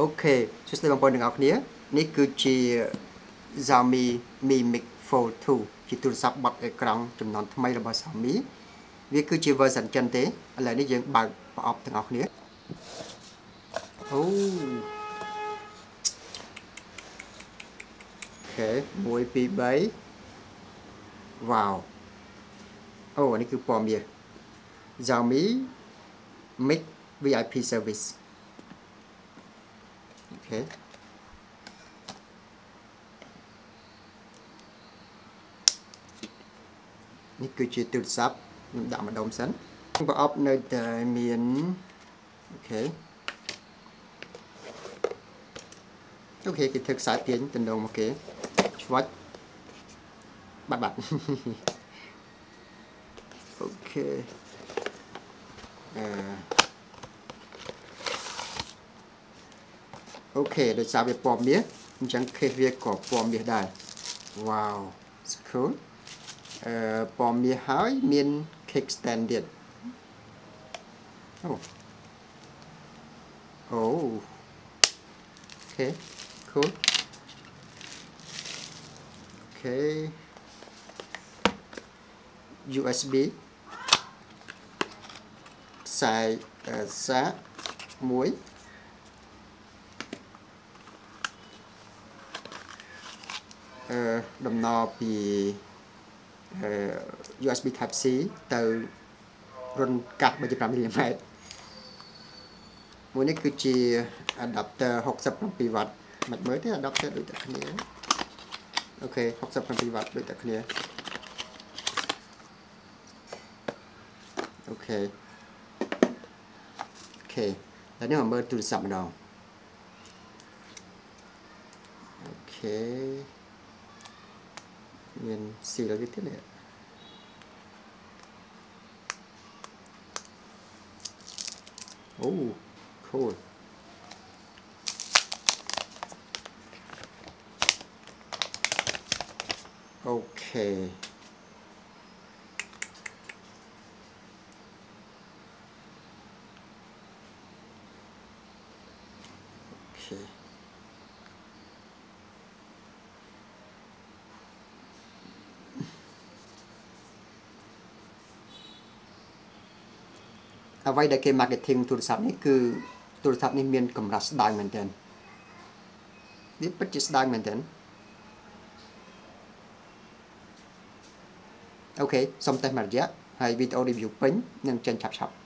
Ok,សួស្តីបងប្អូនទាំងអស់គ្នានេះគឺជា Xiaomi Mix Fold 2 ជាទូរស័ព្ទបត់អេក្រង់ចំនួនថ្មីរបស់ Xiaomi វាគឺជា version ចិនទេឥឡូវនេះយើងបើកប្រអប់ទាំងអស់គ្នាអូខេ1 2 3 wow អូនេះគឺពណ៌មាស Xiaomi Mix VIP Service អូខេនេះគឺជាទូរស័ព្ទខ្ញុំដាក់ម្ដងសិនប្រអប់នៅតែមានអូខេគេធ្វើខ្សែទាញតំណងមកគេឆ្វាច់បាត់អូខេអូខេដោយសារវាពណ៌មាសអញ្ចឹងខេសវាក៏ពណ៌មាសដែរ wow it's cool ពណ៌មាសហើយមាន kick stand ទៀតអូខេ cool អូខេ USB ខ្សែសាកមួយដំណពី USB Type C ទៅរុនកាស 35 mm មួយនេះគឺជា adapter 67 W មិនមើលទេ adapter ដូចតែគ្នាអូខេ67 W ដូចតែគ្នាអូខេតែនេះមកមើលទូរស័ព្ទម្ដងអូខេមានស៊ីលវាទៀតនេះអូ cool អូខេអ្វីដែលគេ marketing ទូរស័ព្ទនេះគឺទូរស័ព្ទនេះមានកម្រាស់ស្ដើងមែនទែនវាពិតជាស្ដើងមែនទែនអូខេសូមតេស្តមួយរយៈហើយវីដេអូ review ពេញនឹងចេញឆាប់